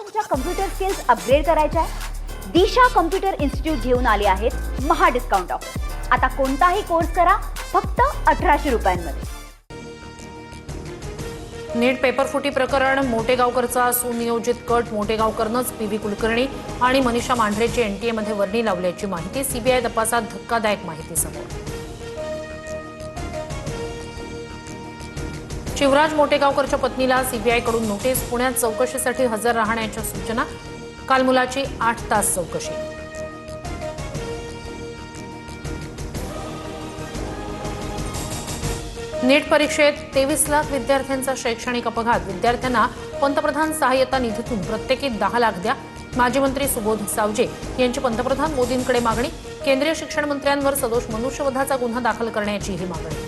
तुमच्या computer skills upgrade करायच्या आहे? दिशा कम्प्युटर इन्स्टिट्यूट घेऊन आले आहेत महा डिस्काउंट ऑफर। आता कोणताही कोर्स करा फक्त 1800 रुपयांमध्ये। नीट पेपरफुटी प्रकरण, मोटेगावकरचा सुनियोजित कट, मोटेगावकरनंच पीव्ही कुलकर्णी आणि मनीषा मांढरेची एनटीए मध्ये वर्णी लावल्याची माहिती। सीबीआय तपासात धक्कादायक माहिती समोर। शिवराज मोटेगावकरच्या पत्नीला सीबीआयकडून नोटीस, पुण्यात चौकशीसाठी हजर राहण्याच्या सूचना। काल मुलाची 8 तास चौकशी। नीट परीक्षेत 23 लाख विद्यार्थ्यांचा शैक्षणिक अपघात, विद्यार्थ्यांना पंतप्रधान सहाय्यता निधीतून प्रत्येकी 10 लाख द्या। माजी मंत्री सुबोध सावजे यांची पंतप्रधान मोदींकडे मागणी। केंद्रीय शिक्षण मंत्र्यांवर सदोष मनुष्यवधाचा गुन्हा दाखल करण्याचीही मागणी।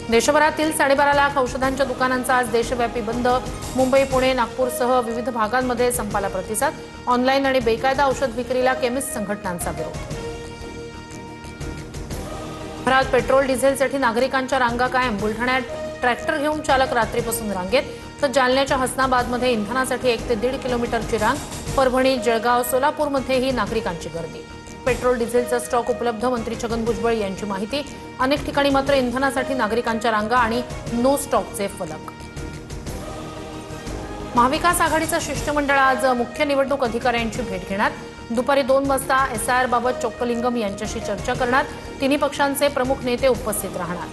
देशभरातील 12.5 लाख औषधांच्या दुकानांचा आज देशव्यापी बंद। मुंबई, पुणे, नागपूरसह विविध भागांमध्ये संपाला प्रतिसाद। ऑनलाईन आणि बेकायदा औषध विक्रीला केमिस्ट संघटनांचा विरोध। शहरात पेट्रोल डिझेलसाठी नागरिकांच्या रांगा कायम। बुलढाण्यात ट्रॅक्टर घेऊन चालक रात्रीपासून रांगेत, तर जालन्याच्या हसनाबादमध्ये इंधनासाठी 1 ते 1.5 किलोमीटरची रांग। परभणी, जळगाव, सोलापूरमध्येही नागरिकांची गर्दी। पेट्रोल डिझेलचा स्टॉक उपलब्ध, मंत्री छगन भुजबळ यांची माहिती। अनेक ठिकाणी मात्र इंधनासाठी नागरिकांच्या रांगा आणि नो स्टॉकचे फलक। महाविकास आघाडीचं शिष्टमंडळ आज मुख्य निवडणूक अधिकाऱ्यांची भेट घेणार। दुपारी 2 वाजता एसआयआर बाबत चोक्कलिंगम यांच्याशी चर्चा करणार। तिन्ही पक्षांचे प्रमुख नेते उपस्थित राहणार।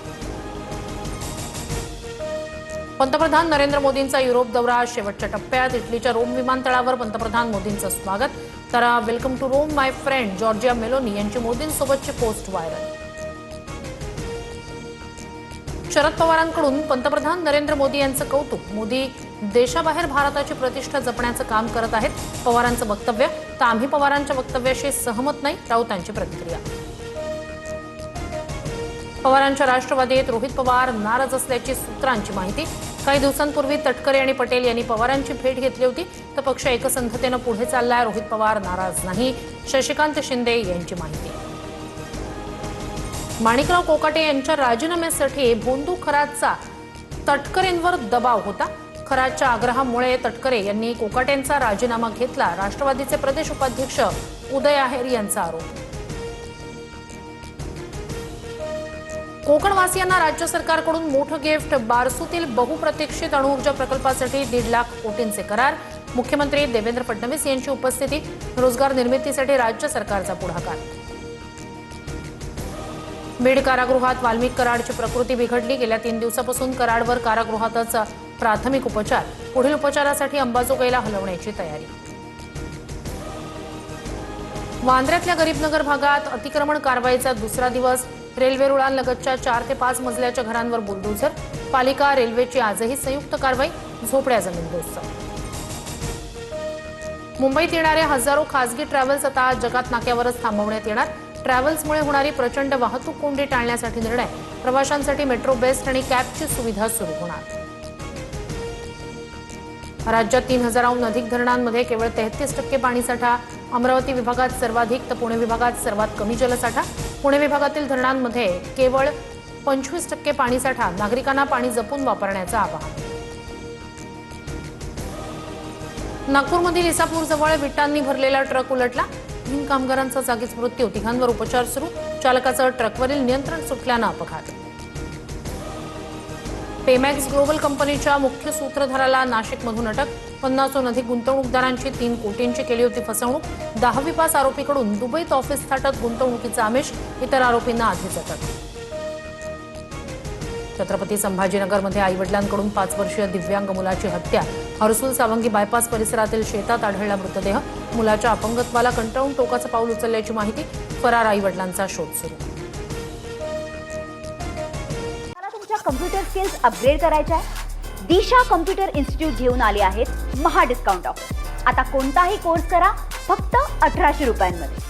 पंतप्रधान नरेंद्र मोदींचा युरोप दौरा शेवटच्या टप्प्यात। इटलीच्या रोम विमानतळावर पंतप्रधान मोदींचं स्वागत। तर welcome to Rome my friend Giorgia Meloni यांची मोदींसोबतची पोस्ट व्हायरल। शरद पवारांकडून पंतप्रधान नरेंद्र मोदी यांचं कौतुक। मोदी देशाबाहेर भारताची प्रतिष्ठा जपण्याचं काम करत आहेत। पवारांचं वक्तव्य, तर आम्ही पवारांच्या वक्तव्याशी सहमत नाही, राऊतांची प्रतिक्रिया। पवारांच्या राष्ट्रवादीत रोहित पवार नाराज असल्याची सूत्रांची माहिती। काही दिवसांपूर्वी तटकरे आणि पटेल यांनी पवारांची भेट घेतली होती, तर पक्ष एकसंधतेनं पुढे चाललाय। रोहित पवार नाराज नाही, शशिकांत शिंदे यांची माहिती। माणिकराव कोकाटे यांच्या राजीनाम्यासाठी भोंदू खरातचा तटकरेंवर दबाव होता। खरातच्या आग्रहामुळे तटकरे यांनी कोकाटेंचा राजीनामा घेतला। राष्ट्रवादीचे प्रदेश उपाध्यक्ष उदय आहेर यांचा आरोप। कोकणवासियांना राज्य सरकारकडून मोठं गिफ्ट, बारसूतील बहुप्रतीक्षित अणुऊर्जा प्रकल्पासाठी 1.5 लाख कोटींचे करार। मुख्यमंत्री देवेंद्र फडणवीस यांची उपस्थिती। रोजगार निर्मितीसाठी राज्य सरकारचा पुढाकार। बीड कारागृहात वाल्मिक कराडची प्रकृती बिघडली। गेल्या 3 दिवसापासून कराडवर कारागृहातच प्राथमिक उपचार। पुढील उपचारासाठी अंबाजोगाईला हलवण्याची तयारी। वांद्र्यातल्या गरीबनगर भागात अतिक्रमण कारवाईचा दुसरा दिवस। रेल्वे रुळांलगतच्या 4 ते 5 मजल्याच्या घरांवर बुलडोझर। पालिका, रेल्वेची आजही संयुक्त कारवाई, झोपड्या जमीनदोस्त। मुंबईत येणारे हजारो खासगी ट्रॅव्हल्स आता जगात नाक्यावरच थांबवण्यात येणार। ट्रॅव्हल्समुळे होणारी प्रचंड वाहतूक कोंडी टाळण्यासाठी निर्णय। प्रवाशांसाठी मेट्रो, बेस्ट आणि कॅबची सुविधा सुरू होणार। राज्यात 3000हून अधिक धरणांमध्ये केवळ 33% पाणीसाठा। अमरावती विभागात सर्वाधिक, तर पुणे विभागात सर्वात कमी जलसाठा। पुणे विभागातील धरणांमध्ये केवळ 25% पाणीसाठा। नागरिकांना पाणी जपून वापरण्याचं आवाहन। नागपूरमधील इसापूरजवळ विटांनी भरलेला ट्रक उलटला। 3 कामगारांचा जागीच मृत्यू, 3घांवर उपचार सुरू। चालकाचं ट्रकवरील नियंत्रण सुटल्यानं अपघात। पेमॅक्स ग्लोबल कंपनीच्या मुख्य सूत्रधाराला नाशिकमधून अटक। 50हून अधिक गुंतवणूकदारांची 3 कोटींची केली होती फसवणूक। 10वी पास आरोपीकडून दुबईत ऑफिस थाटत गुंतवणुकीचा आमिष। इतर आरोपींना आधीच अटक। छत्रपती संभाजीनगरमध्ये आईवडिलांकडून 5 वर्षीय दिव्यांग मुलाची हत्या। हर्सुल सावंगी बायपास परिसरातील शेतात आढळला मृतदेह। मुलाच्या अपंगत्वाला कंटाळून टोकाचं पाऊल उचलल्याची माहिती। फरार आईवडिलांचा शोध सुरू। तुमच्या कम्प्युटर स्किल्स अपग्रेड करायच्या आहे? दिशा कम्प्युटर इन्स्टिट्यूट घेऊन आले आहेत महा डिस्काउंट ऑफर। आता कोणताही कोर्स करा फक्त 1800 रुपयांमध्ये।